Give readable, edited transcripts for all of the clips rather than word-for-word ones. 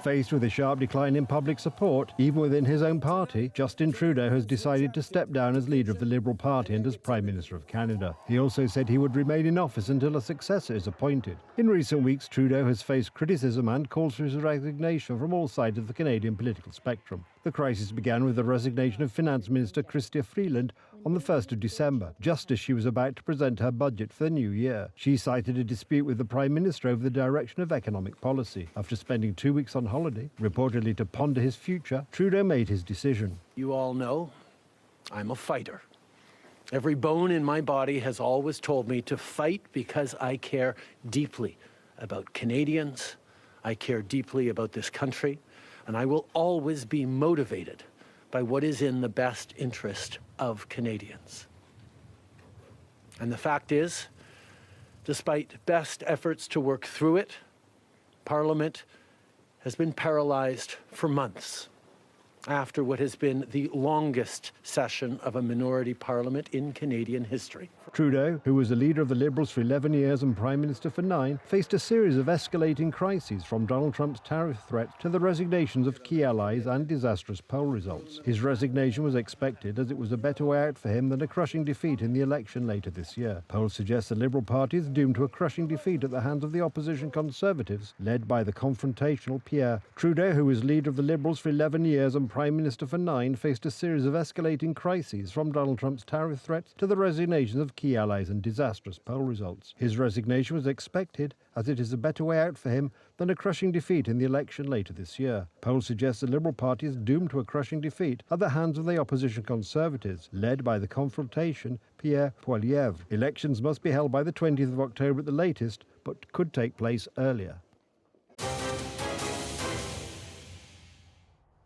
Faced with a sharp decline in public support, even within his own party, Justin Trudeau has decided to step down as leader of the Liberal Party and as Prime Minister of Canada. He also said he would remain in office until a successor is appointed. In recent weeks, Trudeau has faced criticism and calls for his resignation from all sides of the Canadian political spectrum. The crisis began with the resignation of Finance Minister Chrystia Freeland on the 1st of December, just as she was about to present her budget for the new year. She cited a dispute with the Prime Minister over the direction of economic policy. After spending 2 weeks on holiday, reportedly to ponder his future, Trudeau made his decision. You all know I'm a fighter. Every bone in my body has always told me to fight because I care deeply about Canadians. I care deeply about this country, and I will always be motivated by what is in the best interest of Canadians. And the fact is, despite best efforts to work through it, Parliament has been paralyzed for months after what has been the longest session of a minority parliament in Canadian history. Trudeau, who was the leader of the Liberals for 11 years and Prime Minister for 9, faced a series of escalating crises, from Donald Trump's tariff threat to the resignations of key allies and disastrous poll results. His resignation was expected, as it was a better way out for him than a crushing defeat in the election later this year. Polls suggest the Liberal Party is doomed to a crushing defeat at the hands of the opposition Conservatives, led by the confrontational Pierre. Trudeau, who was leader of the Liberals for 11 years and Prime Minister for 9, faced a series of escalating crises, from Donald Trump's tariff threats to the resignations of key allies and disastrous poll results. His resignation was expected, as it is a better way out for him than a crushing defeat in the election later this year. Polls suggest the Liberal Party is doomed to a crushing defeat at the hands of the opposition Conservatives, led by the confrontation Pierre Poilievre. Elections must be held by the 20th of October at the latest, but could take place earlier.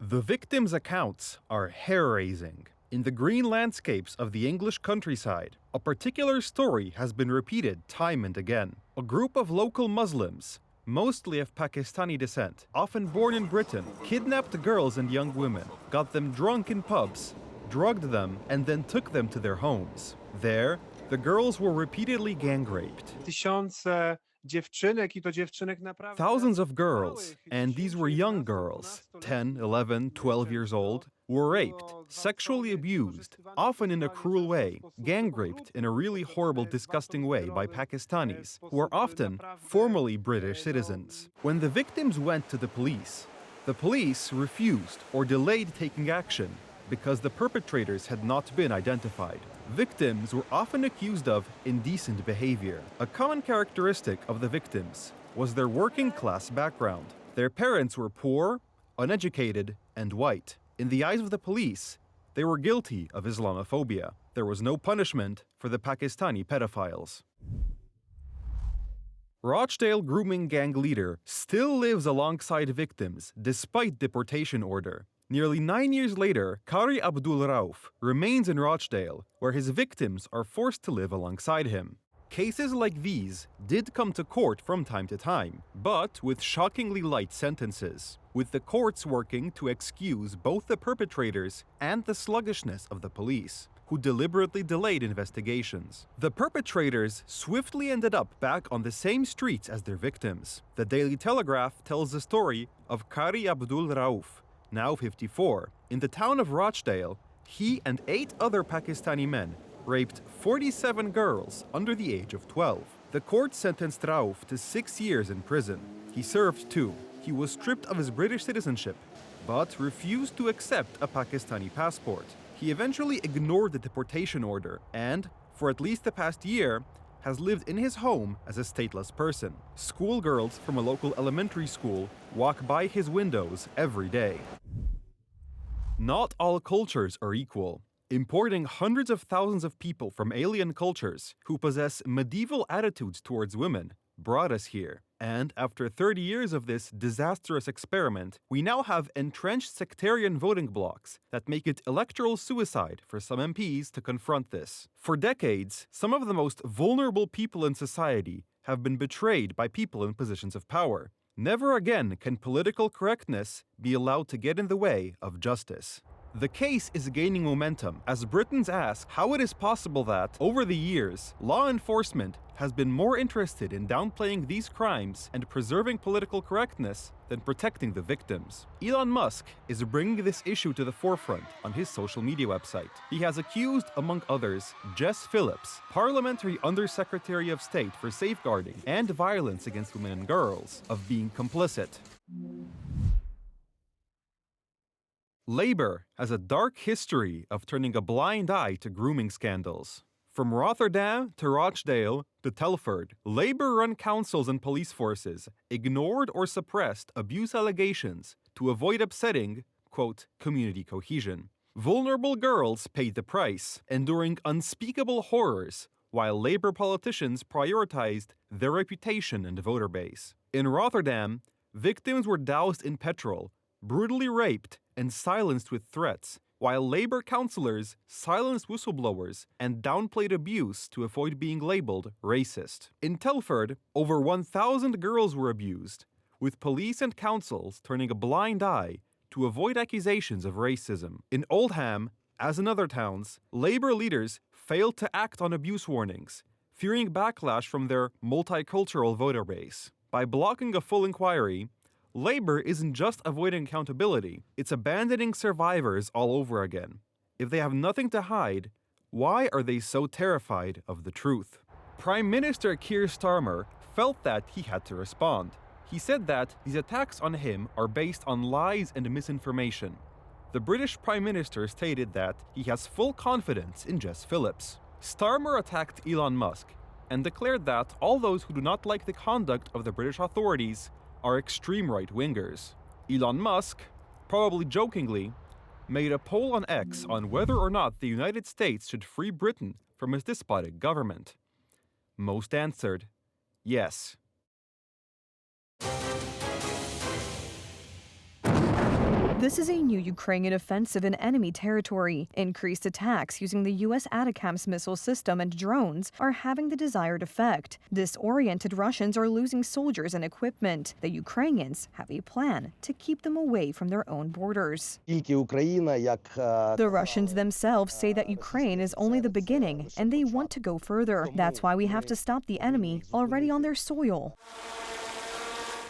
The victims' accounts are hair-raising. In the green landscapes of the English countryside, a particular story has been repeated time and again. A group of local Muslims, mostly of Pakistani descent, often born in Britain, kidnapped girls and young women, got them drunk in pubs, drugged them, and then took them to their homes. There, the girls were repeatedly gang-raped. Thousands of girls, and these were young girls, 10, 11, 12 years old, were raped, sexually abused, often in a cruel way, gang-raped in a really horrible, disgusting way by Pakistanis, who are often formerly British citizens. When the victims went to the police refused or delayed taking action because the perpetrators had not been identified. Victims were often accused of indecent behavior. A common characteristic of the victims was their working-class background. Their parents were poor, uneducated, and white. In the eyes of the police, they were guilty of Islamophobia. There was no punishment for the Pakistani pedophiles. Rochdale grooming gang leader still lives alongside victims despite deportation order. Nearly 9 years later, Kari Abdul Rauf remains in Rochdale, where his victims are forced to live alongside him. Cases like these did come to court from time to time, but with shockingly light sentences, with the courts working to excuse both the perpetrators and the sluggishness of the police, who deliberately delayed investigations. The perpetrators swiftly ended up back on the same streets as their victims. The Daily Telegraph tells the story of Kari Abdul Rauf, now 54. In the town of Rochdale, he and 8 other Pakistani men raped 47 girls under the age of 12. The court sentenced Rauf to 6 years in prison. He served 2. He was stripped of his British citizenship, but refused to accept a Pakistani passport. He eventually ignored the deportation order and, for at least the past year, has lived in his home as a stateless person. Schoolgirls from a local elementary school walk by his windows every day. Not all cultures are equal. Importing hundreds of thousands of people from alien cultures who possess medieval attitudes towards women brought us here. And after 30 years of this disastrous experiment, we now have entrenched sectarian voting blocs that make it electoral suicide for some MPs to confront this. For decades, some of the most vulnerable people in society have been betrayed by people in positions of power. Never again can political correctness be allowed to get in the way of justice. The case is gaining momentum as Britons ask how it is possible that, over the years, law enforcement has been more interested in downplaying these crimes and preserving political correctness than protecting the victims. Elon Musk is bringing this issue to the forefront on his social media website. He has accused, among others, Jess Phillips, Parliamentary Undersecretary of State for Safeguarding and Violence Against Women and Girls, of being complicit. Labour has a dark history of turning a blind eye to grooming scandals. From Rotterdam to Rochdale to Telford, Labour-run councils and police forces ignored or suppressed abuse allegations to avoid upsetting, quote, community cohesion. Vulnerable girls paid the price, enduring unspeakable horrors, while Labour politicians prioritized their reputation and voter base. In Rotterdam, victims were doused in petrol, brutally raped, and silenced with threats, while Labour councillors silenced whistleblowers and downplayed abuse to avoid being labelled racist. In Telford, over 1,000 girls were abused, with police and councils turning a blind eye to avoid accusations of racism. In Oldham, as in other towns, Labour leaders failed to act on abuse warnings, fearing backlash from their multicultural voter base. By blocking a full inquiry, Labour isn't just avoiding accountability, it's abandoning survivors all over again. If they have nothing to hide, why are they so terrified of the truth? Prime Minister Keir Starmer felt that he had to respond. He said that these attacks on him are based on lies and misinformation. The British Prime Minister stated that he has full confidence in Jess Phillips. Starmer attacked Elon Musk and declared that all those who do not like the conduct of the British authorities are extreme right-wingers. Elon Musk, probably jokingly, made a poll on X on whether or not the United States should free Britain from its despotic government. Most answered, yes. This is a new Ukrainian offensive in enemy territory. Increased attacks using the U.S. ATACMS missile system and drones are having the desired effect. Disoriented Russians are losing soldiers and equipment. The Ukrainians have a plan to keep them away from their own borders. The Russians themselves say that Ukraine is only the beginning and they want to go further. That's why we have to stop the enemy already on their soil.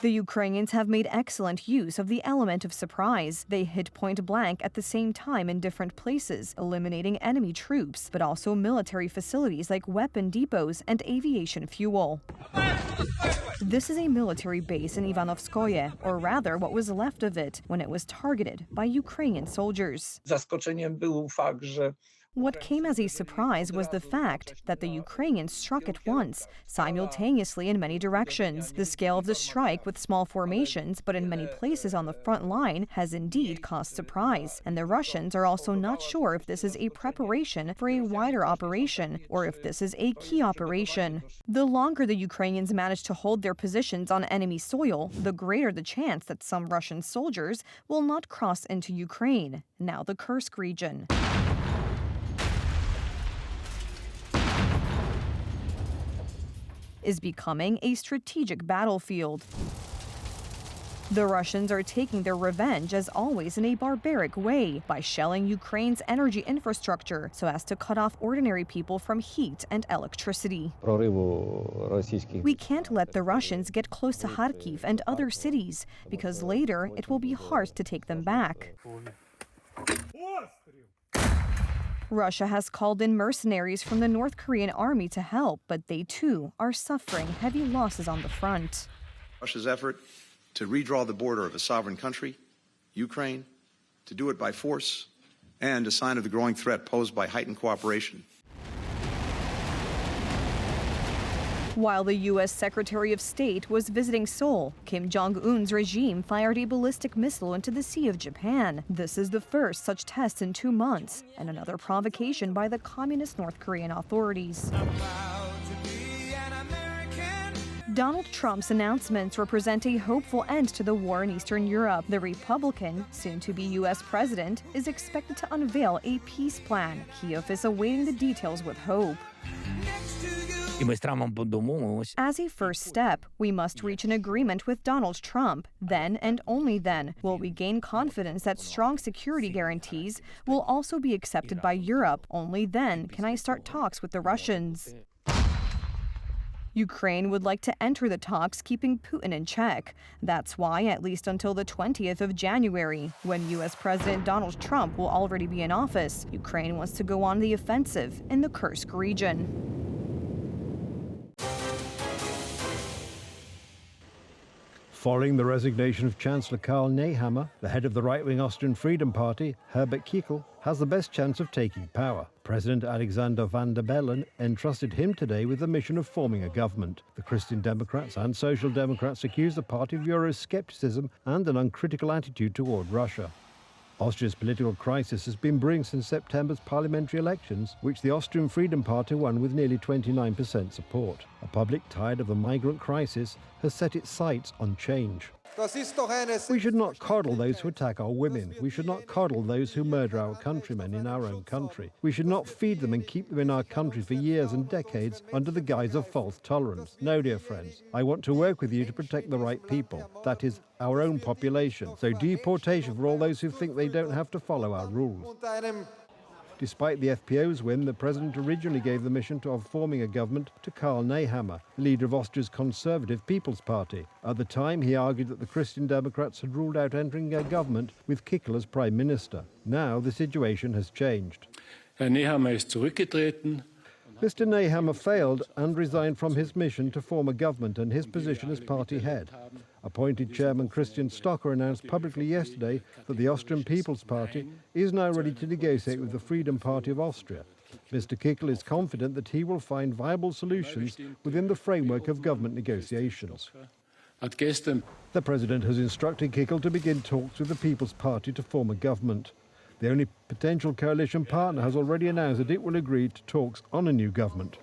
The Ukrainians have made excellent use of the element of surprise. They hit point blank at the same time in different places, eliminating enemy troops, but also military facilities like weapon depots and aviation fuel. This is a military base in Ivanovskoye, or rather what was left of it, when it was targeted by Ukrainian soldiers. What came as a surprise was the fact that the Ukrainians struck at once, simultaneously in many directions. The scale of the strike with small formations, but in many places on the front line, has indeed caused surprise. And the Russians are also not sure if this is a preparation for a wider operation, or if this is a key operation. The longer the Ukrainians manage to hold their positions on enemy soil, the greater the chance that some Russian soldiers will not cross into Ukraine, now the Kursk region. Is becoming a strategic battlefield. The Russians are taking their revenge, as always, in a barbaric way, by shelling Ukraine's energy infrastructure so as to cut off ordinary people from heat and electricity. We can't let the Russians get close to Kharkiv and other cities, because later it will be hard to take them back. Russia has called in mercenaries from the North Korean army to help, but they too are suffering heavy losses on the front. Russia's effort to redraw the border of a sovereign country, Ukraine, to do it by force, and a sign of the growing threat posed by heightened cooperation. While the U.S. Secretary of State was visiting Seoul, Kim Jong-un's regime fired a ballistic missile into the Sea of Japan. This is the first such test in 2 months, and another provocation by the communist North Korean authorities. Donald Trump's announcements represent a hopeful end to the war in Eastern Europe. The Republican, soon-to-be U.S. president, is expected to unveil a peace plan. Kyiv is awaiting the details with hope. As a first step, we must reach an agreement with Donald Trump. Then and only then will we gain confidence that strong security guarantees will also be accepted by Europe. Only then can I start talks with the Russians. Ukraine would like to enter the talks, keeping Putin in check. That's why, at least until the 20th of January, when U.S. President Donald Trump will already be in office, Ukraine wants to go on the offensive in the Kursk region. Following the resignation of Chancellor Karl Nehammer, the head of the right-wing Austrian Freedom Party, Herbert Kickl, has the best chance of taking power. President Alexander Van der Bellen entrusted him today with the mission of forming a government. The Christian Democrats and Social Democrats accuse the party of Euroscepticism and an uncritical attitude toward Russia. Austria's political crisis has been brewing since September's parliamentary elections, which the Austrian Freedom Party won with nearly 29% support. A public tired of the migrant crisis has set its sights on change. We should not coddle those who attack our women. We should not coddle those who murder our countrymen in our own country. We should not feed them and keep them in our country for years and decades under the guise of false tolerance. No, dear friends, I want to work with you to protect the right people. That is, our own population. So deportation for all those who think they don't have to follow our rules. Despite the FPO's win, the president originally gave the mission of forming a government to Karl Nehammer, the leader of Austria's Conservative People's Party. At the time, he argued that the Christian Democrats had ruled out entering a government with Kickl as prime minister. Now the situation has changed. Herr Nehammer ist zurückgetreten. Mr. Nehammer failed and resigned from his mission to form a government and his position as party head. Appointed chairman Christian Stocker announced publicly yesterday that the Austrian People's Party is now ready to negotiate with the Freedom Party of Austria. Mr. Kickl is confident that he will find viable solutions within the framework of government negotiations. The president has instructed Kickl to begin talks with the People's Party to form a government. The only potential coalition partner has already announced that it will agree to talks on a new government.